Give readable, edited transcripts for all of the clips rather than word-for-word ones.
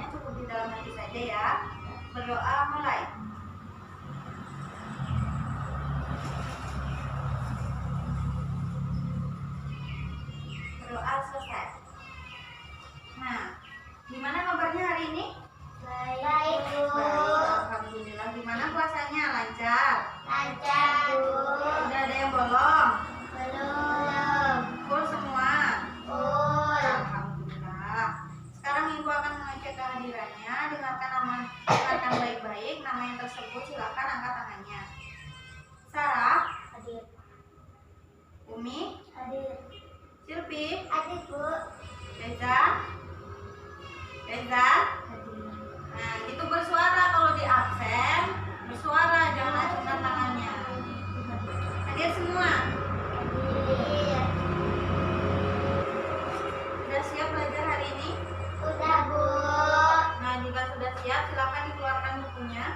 berdoanya cukup di dalam hati saja ya. Berdoa mulai. Berdoa selesai. Nah, gimana kabarnya hari ini? Baik, Bu. Alhamdulillah. Gimana puasanya? Lancar? Lancar, Bu. Udah ada yang bolong? Belum. Full semua? Full. Alhamdulillah. Sekarang Ibu akan mengecek kehadirannya. Dengarkan baik-baik nama yang tersebut. Silakan angkat tangannya. Sarah? Hadir. Umi? Hadir. Silvi? Hadir, Bu. Reza? Reza? Nah, itu bersuara. Kalau di absen bersuara, jangan acungkan tangannya. Hadir semua? Hadir. Sudah siap belajar hari ini? Udah, Bu. Nah, jika sudah siap, silakan dikeluarkan bukunya.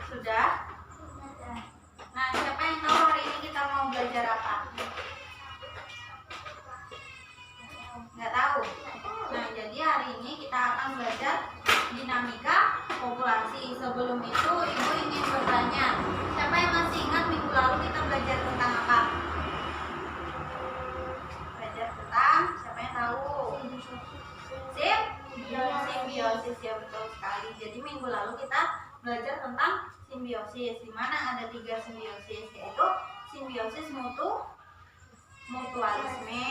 Sudah? Nah, siapa yang tahu hari ini kita mau belajar apa? Nggak tahu? Nah, jadi hari ini kita akan belajar dinamika populasi. Sebelum itu, Ibu ingin bertanya, siapa yang masih ingat minggu lalu kita belajar tentang apa? Belajar tentang, siapa yang tahu? Simbiosis, ya betul sekali. Jadi minggu lalu kita belajar tentang simbiosis, di mana ada 3 simbiosis, yaitu simbiosis mutualisme,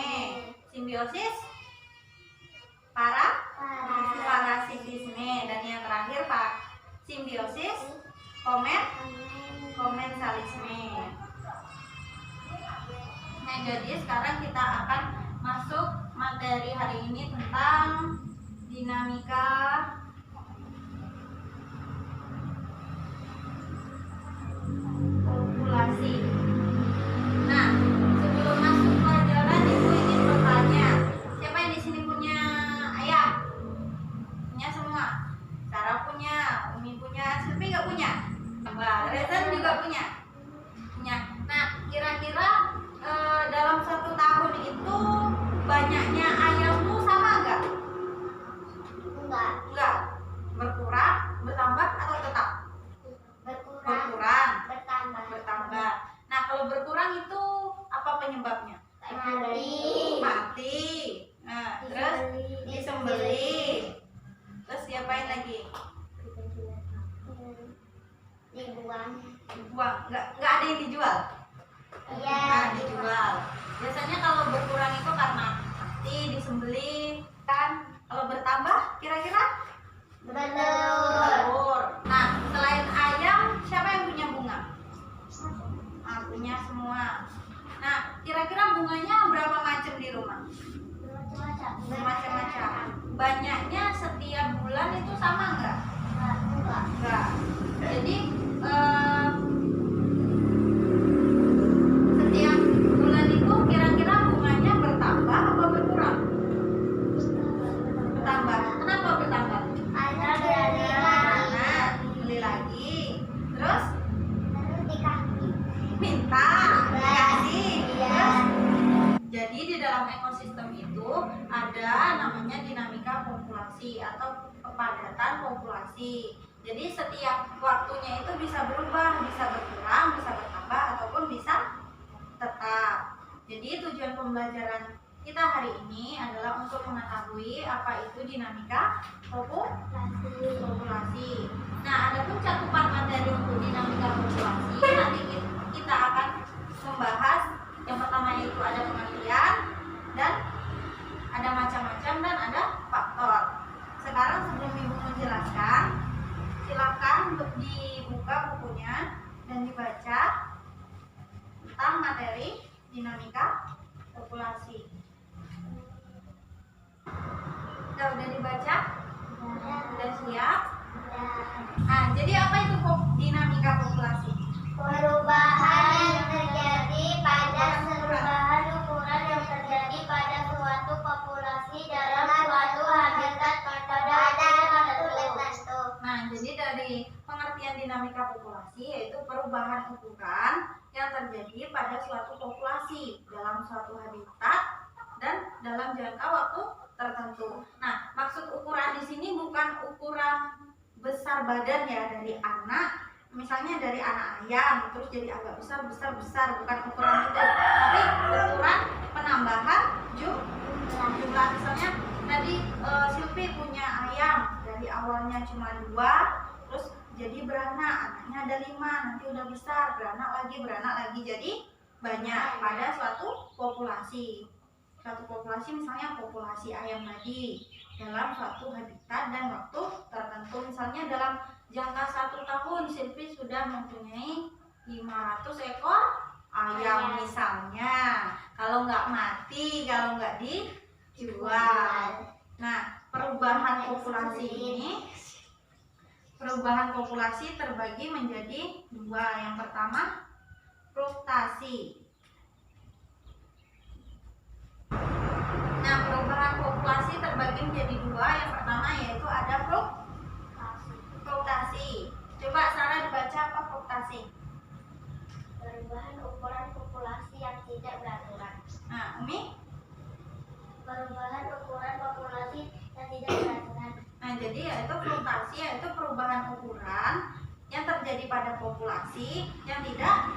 simbiosis parasitisme, dan yang terakhir simbiosis komensalisme. Nah, jadi sekarang kita akan masuk materi hari ini tentang dinamika populasi. Nah, sebelum masuk pelajaran, Ibu ingin bertanya, siapa yang di sini punya ayam? Punya semua? Sarah punya, Umi punya, Silvi nggak punya? Mbak Reza juga punya? Punya. Nah, kira-kira dalam 1 tahun itu banyaknya ayam tuh sama nggak? Enggak. Enggak. Berkurang, bertambah, atau tetap? Berkurang. Bertambah. Nah, kalau berkurang itu apa penyebabnya? Mati. Nah, terus disembelih. Terus diapain lagi? Dibuang. Dibuang. Nggak ada yang dijual? Iya. Nah, dijual. Biasanya kalau berkurang itu karena mati, disembelih, kan? Kalau bertambah, kira-kira? Telur. Nah, selain ayam, siapa yang punya bunga? Punya semua. Nah, kira-kira bunganya berapa macam di rumah? Bermacam-macam. Banyaknya setiap bulan itu sama nggak? Enggak. Jadi setiap bulan itu kira-kira bunganya bertambah apa berkurang? Bertambah. Kenapa bertambah? Karena beli lagi. Terus minta dikasih. Terus, jadi di dalam ekosistem itu ada namanya dinamika populasi atau kepadatan populasi. Jadi setiap waktunya itu bisa berubah, bisa berkurang, bisa bertambah, ataupun bisa tetap. Jadi tujuan pembelajaran kita hari ini adalah untuk mengetahui apa itu dinamika populasi. Nah, ada pun cakupan materi untuk dinamika populasi. Nanti kita akan membahas yang pertama yaitu ada pengertian, dan ada macam-macam, dan ada faktor. Sekarang sebelum Ibu menjelaskan, silakan untuk dibuka bukunya dan dibaca tentang materi dinamika populasi. Udah dibaca? Udah siap? Nah, jadi apa itu dinamika populasi? Perubahan yang terjadi pada perubahan ukuran yang terjadi pada suatu populasi populasi yaitu perubahan ukuran yang terjadi pada suatu populasi dalam suatu habitat dan dalam jangka waktu tertentu. Nah, maksud ukuran di sini bukan ukuran besar badan ya dari anak, misalnya dari anak ayam terus jadi agak besar, bukan ukuran itu, tapi ukuran penambahan jumlah. Misalnya tadi Silvi punya ayam dari awalnya cuma 2, terus jadi beranak, anaknya ada 5, nanti udah besar, beranak lagi, jadi banyak pada suatu populasi. Suatu populasi misalnya populasi ayam tadi dalam suatu habitat dan waktu tertentu. Misalnya dalam jangka 1 tahun Silvi sudah mempunyai 500 ekor ayam misalnya. Kalau nggak mati, kalau nggak dijual. Nah, perubahan populasi terbagi menjadi 2. Yang pertama fruktasi. Nah, perubahan populasi terbagi menjadi 2. Yang pertama yaitu ada fruktasi. Coba Sarah dibaca apa fruktasi? Perubahan ukuran populasi yang tidak beraturan. Nah, Umi? Perubahan ukuran populasi yang tidak beraturan. Nah, jadi yaitu fruktasi yaitu perubahan ukuran yang terjadi pada populasi yang tidak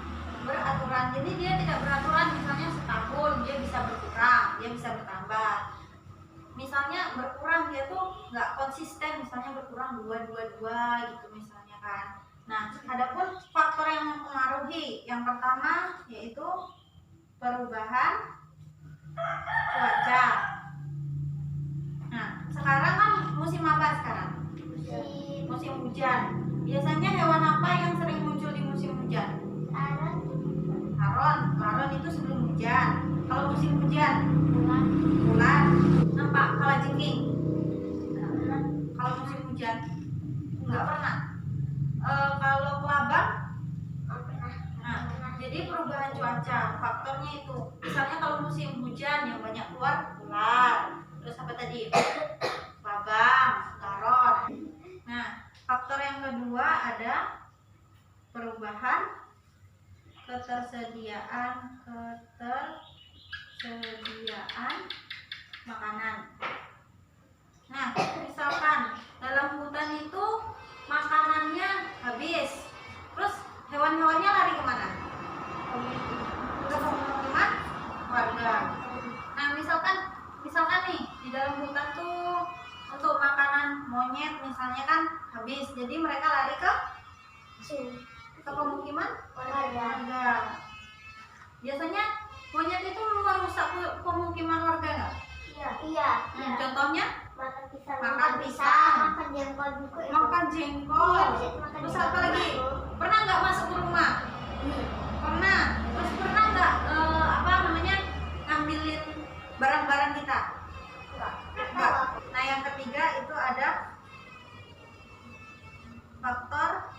beraturan. Jadi dia tidak beraturan, misalnya setahun dia bisa berkurang, dia bisa bertambah. Misalnya berkurang dia tuh nggak konsisten, misalnya berkurang 2 gitu misalnya kan. Nah, adapun faktor yang mempengaruhi yang pertama yaitu perubahan cuaca. Nah, sekarang kan musim apa sekarang? Musim hujan. Biasanya hewan apa yang sering muncul di musim hujan? Laron itu sebelum hujan. Kalau musim hujan, bulan. Nampak kalajengking. Kalau musim hujan, nggak pernah. Kalau kelabang, nah, jadi perubahan cuaca, faktornya itu. Misalnya kalau musim hujan yang banyak keluar ular. Terus apa tadi? Kelabang, laron. Nah, faktor yang kedua ada perubahan ketersediaan makanan. Nah, misalkan dalam hutan itu makanannya habis, terus hewan-hewannya lari kemana? Ke pemukiman warga. Nah, misalkan nih di dalam hutan tuh untuk makanan monyet misalnya kan habis, jadi mereka lari ke pemukiman warga. Biasanya monyet itu merusak pemukiman warga nggak? Iya. Contohnya Makan pisang. Makan jengkol juga. Makan jengkol. Iya, Terus apa lagi? Pernah nggak masuk ke rumah? Pernah. Terus pernah nggak ngambilin barang-barang kita? Enggak. Nah, yang ketiga itu ada faktor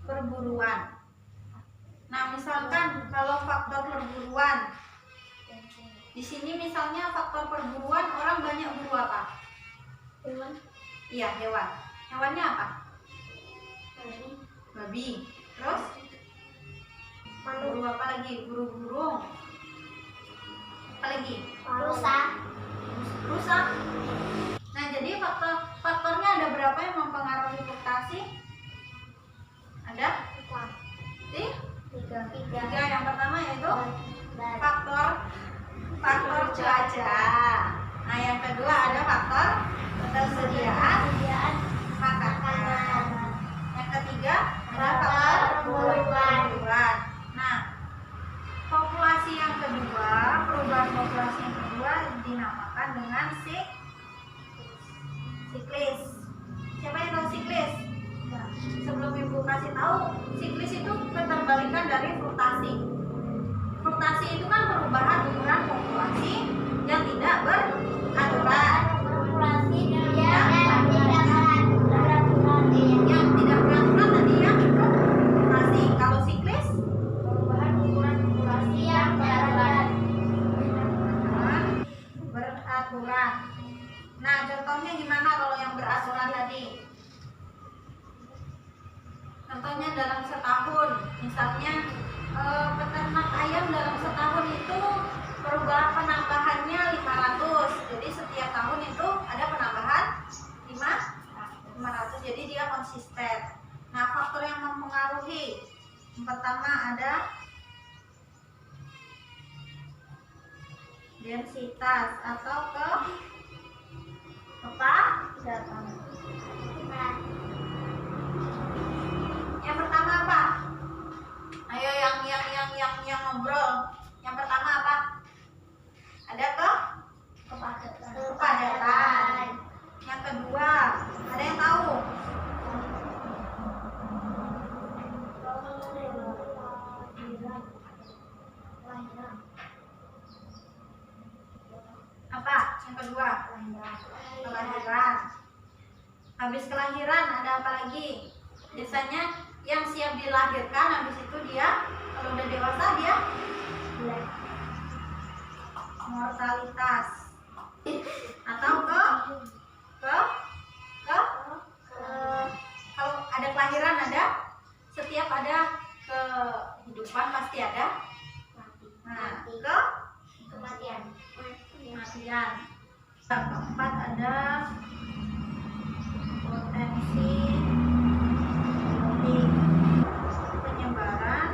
perburuan. Nah, misalkan kalau faktor perburuan, di sini misalnya faktor perburuan orang banyak buru apa? Hewan. Iya, hewan. Hewannya apa? Babi. Terus? Buru apa lagi? Buru burung. Apa lagi? Rusa. Nah, jadi faktornya ada berapa yang mempengaruhi fruktasi? Ada? 3. Yang pertama yaitu faktor cuaca. Nah, yang kedua ada faktor ketersediaan makanan. Yang ketiga ada faktor perburuan. Nah, populasi yang kedua, perubahan populasi yang kedua dinamakan dengan siklis. Siapa yang tahu siklis? Sebelum Ibu kasih tahu, siklis itu keterbalikan dari fruktasi. Fruktasi itu kan perubahan ukuran populasi yang tidak beraturan. Yang tidak beraturan tadi yang fruktasi. Kalau siklis, Perubahan ukuran populasi yang beraturan. beraturan. Nah, contohnya gimana kalau yang beraturan tadi? Contohnya dalam setahun, misalnya peternak ayam dalam setahun itu perubahan penambahannya 500. Jadi setiap tahun itu ada penambahan 500. Jadi dia konsisten. Nah, faktor yang mempengaruhi yang pertama ada densitas atau kepadatan. Yang pertama apa? Ayo yang ngobrol. Yang pertama apa? Ada kepadatan. Yang kedua, ada yang tahu? Apa? Yang kedua? Kelahiran. Habis kelahiran ada apa lagi? Biasanya yang siap dilahirkan, habis itu dia kalau udah dewasa dia mortalitas atau kalau ada kelahiran ada, setiap ada kehidupan pasti ada Kematian. kematian. Keempat ada potensi penyebaran.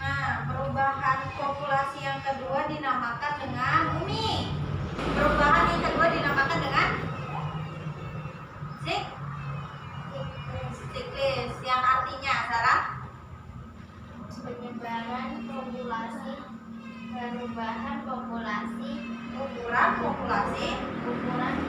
Nah, perubahan populasi yang kedua dinamakan dengan Umi. Perubahan yang kedua dinamakan dengan siklis, yang artinya Sarah Penyebaran populasi, perubahan populasi, ukuran populasi yang beraturan.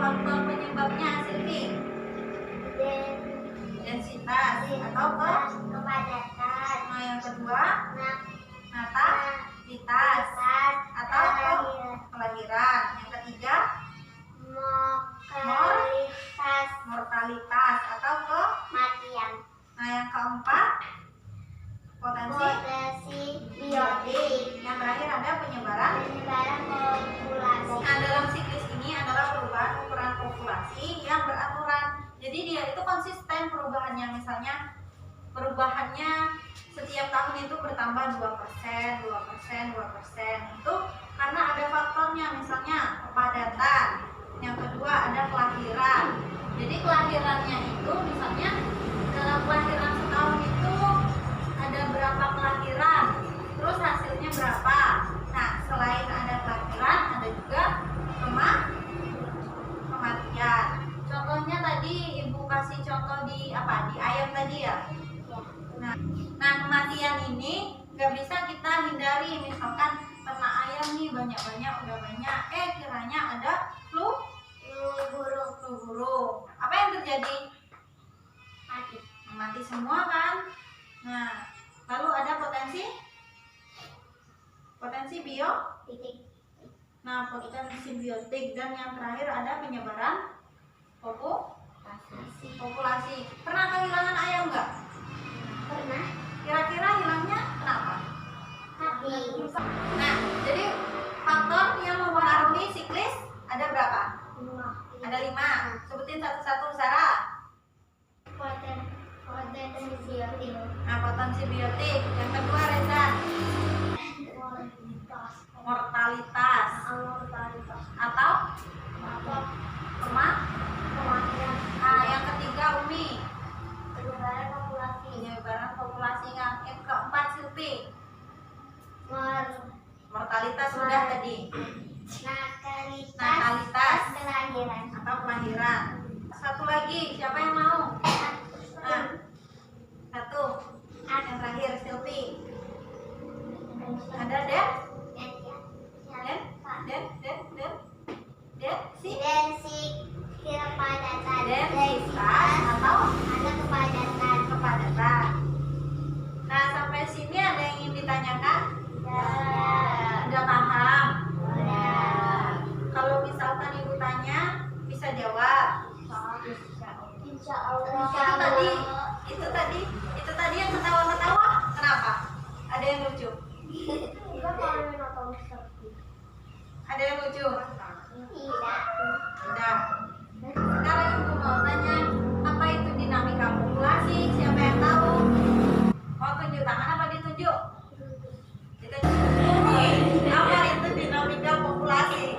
Faktor penyebabnya Silvi, densitas atau kepadatan. Nah, yang kedua natalitas atau kelahiran. Yang ketiga mortalitas atau Kematian. Nah, yang keempat potensi biotik. Yang terakhir ada penyebaran. Populasi. Nah, dalam siklis ini adalah perubahan ukuran populasi yang beraturan. Jadi dia itu konsisten perubahannya. Misalnya perubahannya setiap tahun itu bertambah 2%. Itu karena ada faktornya, misalnya kepadatan. Yang kedua ada kelahiran. Jadi kelahirannya itu misalnya dalam kelahiran setahun itu ada berapa kelahiran, terus hasilnya berapa. Nah, selain ada kelahiran ada juga kematian. Contohnya tadi Ibu kasih contoh di ayam tadi ya. Nah, kematian ini nggak bisa kita hindari. Misalkan ternak ayam nih banyak-banyak, udah banyak, kiranya ada flu burung. Apa yang terjadi? Mati semua kan. Nah, lalu ada potensi biotik. Nah, potensi biotik. Dan yang terakhir ada penyebaran populasi. Pernah kehilangan ayam nggak? Pernah. Kira-kira hilangnya kenapa? Habis. Nah, jadi faktor yang mempengaruhi siklis ada berapa? Ada 5. Sebutin satu-satu, Sarah. Potensi biotik. Nah, potensi biotik. Yang kedua, Reza. Mortalitas atau kematian. Nah, yang ketiga, Umi. Penyebaran populasi. Yang keempat, Silvi. Mortalitas sudah tadi. Natalitas atau kelahiran. Satu lagi, siapa yang mau? Nah, satu. Yang terakhir, Silvi. Ada densitas atau kepadatan. Nah, sampai sini ada yang ingin ditanyakan? Udah paham? Kalau misalkan Ibu tanya, bisa jawab. Insya Allah. Itu tadi yang ketawa-ketawa. Kenapa? Ada yang lucu? Kita kalau Ada yang lucu? Tidak. Udah. Sekarang Ibu mau tanya, apa itu dinamika populasi? Siapa yang tahu? Mau tunjuk tangan apa ditunjuk? Ditunjuk. Apa itu dinamika populasi?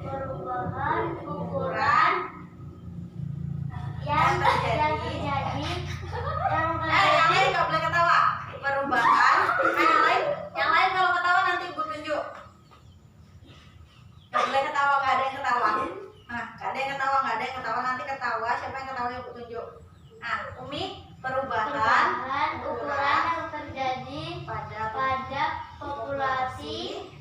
Perubahan Ukuran yang terjadi. Yang lain nggak boleh ketawa. Perubahan. Yang lain kalau ketawa nanti Ibu tunjuk. Nggak boleh ketawa, nggak ada yang ketawa. Nah, nggak ada yang ketawa, nanti ketawa. Siapa yang ketawa Ibu tunjuk. Nah, Umi, perubahan ukuran yang terjadi pada populasi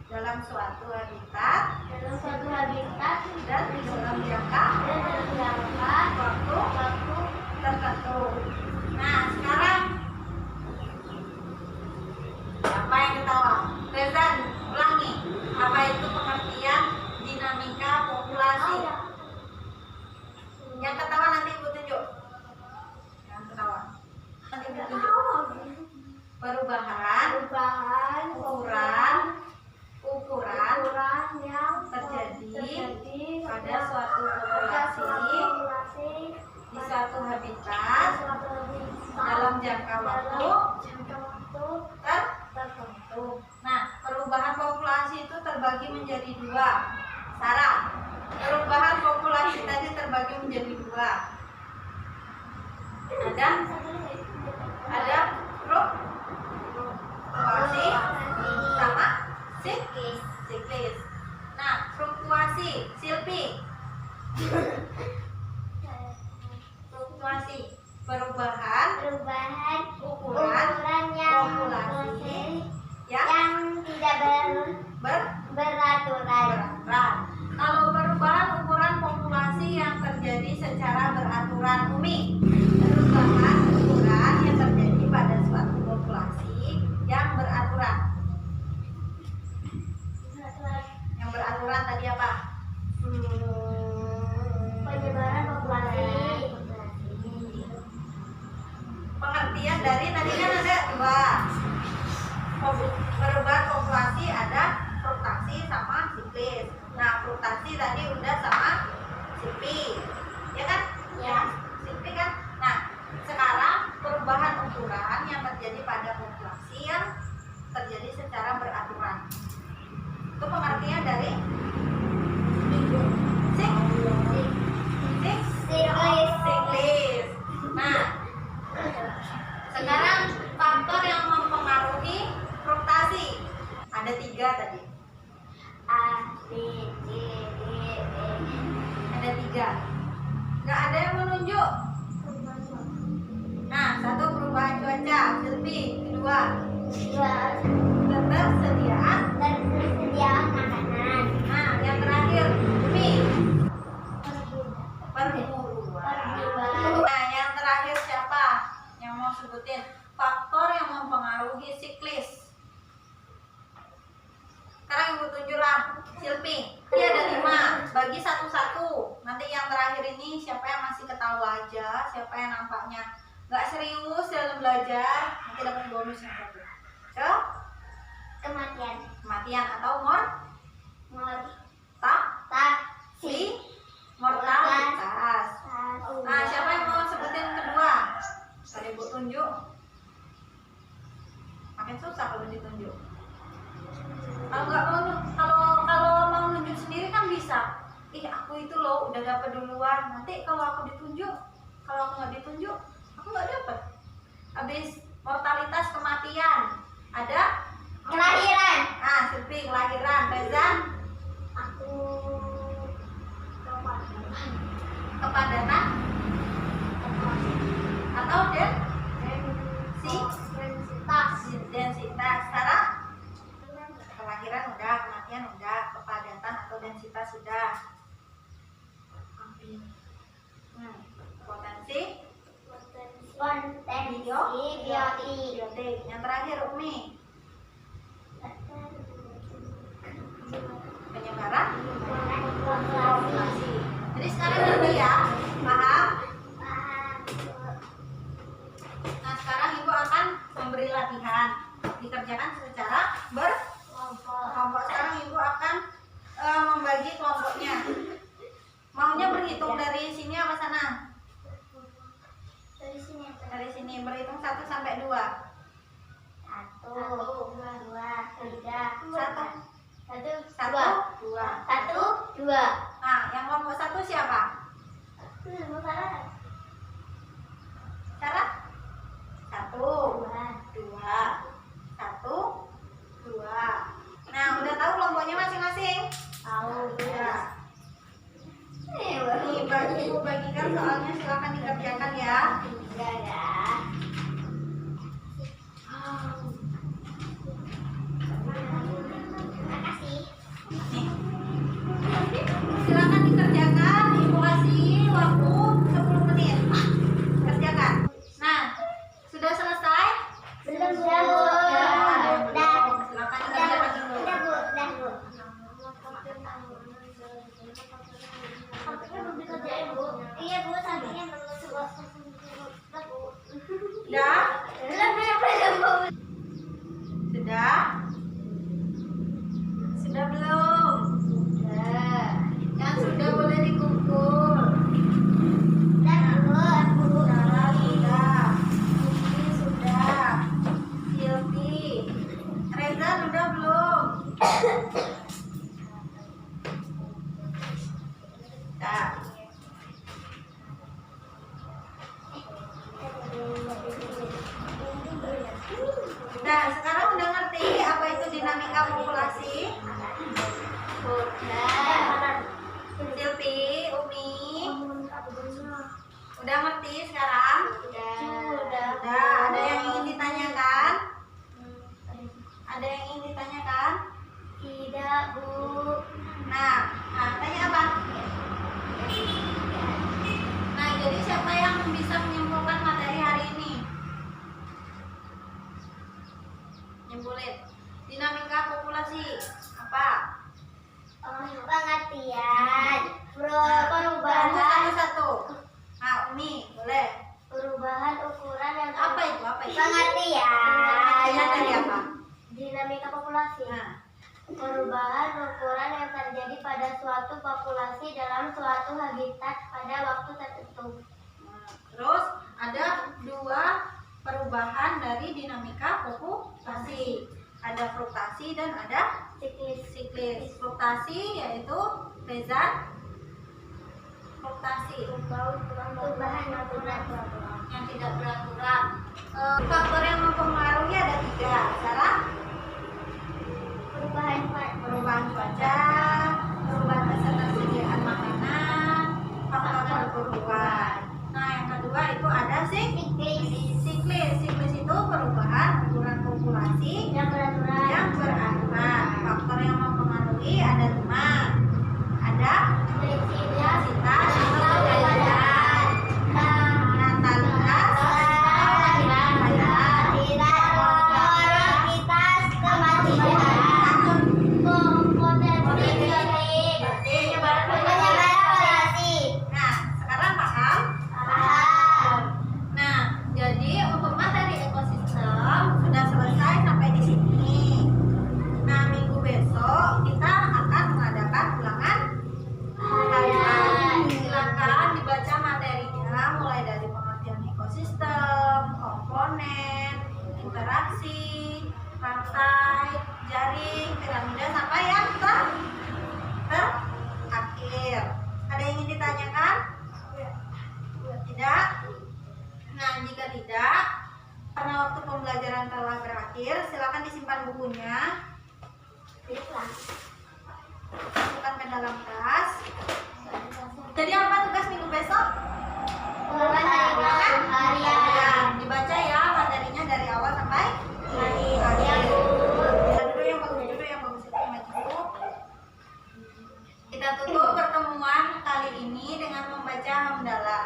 dalam suatu habitat dan dalam jangka waktu tertentu. Nah, sekarang siapa yang ketawa? Rezan, ulangi. Apa itu pengertian dinamika populasi? Yang ketawa nanti Ibu tunjuk. Yang ketawa nanti Ibu tunjuk. Perubahan ukuran yang terjadi pada suatu populasi di suatu habitat dalam jangka waktu tertentu. Nah, perubahan populasi itu terbagi menjadi dua. Sarah, perubahan populasi tadi terbagi menjadi dua. Ada fluktuasi sama siklis. Nah, fluktuasi, Silpi. Fluktuasi, perubahan ukuran populasi yang tidak beraturan. Kalau perubahan ukuran populasi yang terjadi secara beraturan, Umi, perubahan ukuran yang terjadi pada suatu populasi yang beraturan. Yang beraturan tadi apa? Penyebaran populasi. Pengertian dari tadi kan ada dua. Perubahan populasi ada fluktuasi sama siklis. Nah, fluktuasi tadi udah sama Silpi, ya kan? Ya. Silpi kan? Nah, sekarang perubahan ukuran yang terjadi pada populasi yang terjadi secara beraturan. Itu pengertian dari siklis. Nah, sekarang faktor yang mempengaruhi fluktuasi ada 3 tadi. A, B, C, D, E. Ada 3. Nggak ada yang menunjuk. Nah, 1 perubahan cuaca, Silvi. 2 ketersediaan makanan. Nah, yang terakhir, Umi. Perburuan. Nah, yang terakhir siapa yang mau sebutin faktor yang mempengaruhi siklis? Sekarang Ibu tunjuklah, Silvi. Ini ada 5, bagi satu-satu. Nanti yang terakhir ini siapa yang masih ketawa aja, siapa yang nampaknya nggak serius dalam belajar, nanti dapat bonus yang satu. Kematian atau mortalitas. Nah, siapa yang mau sebutin kedua? Tadi Ibu tunjuk. Makin susah kalau ditunjuk. Kalau nggak mau, kalau mau nunjuk sendiri kan bisa. Aku itu loh udah dapet duluan. Nanti kalau aku ditunjuk, kalau aku nggak ditunjuk, aku nggak dapet. Habis mortalitas, kematian, ada Kelahiran. Ah, Silvi, kelahiran. Reza, Aku kepadatan atau densitas. Sarah, kelahiran udah, kematian udah, kepadatan atau densitas sudah. Potensi biotik. Yang terakhir, Umi, penyebaran populasi. Jadi sekarang nanti ya, paham? Dari sini apa sana? Dari sini. Dari sini. Berhitung 1 sampai 2. 1, 2, 3, 1, 1, 2. 1, 2. Nah, yang kelompok 1 siapa? Sarah? 1, 2, 1, 2. Nah, udah tahu kelompoknya masing-masing? Tahu. Ya. Nih, ibu bagikan soalnya, silakan dikerjakan ya. Makasih. Nih. Silakan dikerjakan, ibu kasih waktu 10 menit. Kerjakan. Nah, sudah selesai? Belum, Bu. Silakan dikerjakan dulu. Udah, Bu. Sampingnya belum dikerjain, Bu. Iya, Bu, sampingnya belum udah, Bu. Sudah? Belum, Bu. Sudah? Sudah belum? Sudah. Yang sudah boleh dikumpul. Udah, Bu. Sarah sudah. Umi sudah. Silvi. Reza sudah belum? Sudah. Nah, sekarang udah ngerti apa itu dinamika populasi? Udah. Silvi, Umi, udah ngerti sekarang? Udah. Udah. Ada yang ingin ditanyakan? Ada yang ingin ditanyakan? Tidak, Bu. Nah, tanya apa? Nah, jadi siapa yang bisa menyimpulkan materi hari ini? Nyimpulin. Dinamika populasi apa? Pengertian. Kamu Perubahan. satu-satu. Nah, Umi, boleh. Perubahan ukuran yang Apa itu? Apa itu? Pengertian. Dari apa? Dinamika populasi. Nah, Perubahan ukuran yang terjadi pada suatu populasi dalam suatu habitat pada waktu tertentu. terus ada 2 perubahan dari dinamika populasi. Ada fruktasi dan ada siklis. Fruktasi yaitu Reza. Fruktasi Perubahan ukuran. yang tidak beraturan. Faktor yang mempengaruhi ada 3. Sarah? Perubahan cuaca, perubahan ketersediaan makanan, faktor perburuan. Nah, yang kedua itu ada siklis. Siklis itu perubahan ukuran populasi Yang beraturan. yang beraturan. Faktor yang mempengaruhi ada 5. Ada intensitas atau keadaan, natalitas, Nah, sekarang paham? Nah, jadi untuk materi ekosistem sudah selesai sampai di sini. Nah, minggu besok kita akan mengadakan ulangan harian. Silakan dibaca materinya mulai dari pengertian ekosistem, komponen, interaksi, rantai, jaring, piramida sampai yang terakhir. Ada yang ingin ditanyakan? Tidak? Nah, jika tidak, karena waktu pembelajaran telah berakhir, silakan disimpan bukunya. Masukkan ke dalam tas. Jadi apa tugas minggu besok? Harian. Dibaca ya materinya dari awal sampai akhir. Duduk yang bagus itu maju. Kita tutup pertemuan kali ini dengan membaca hamdalah.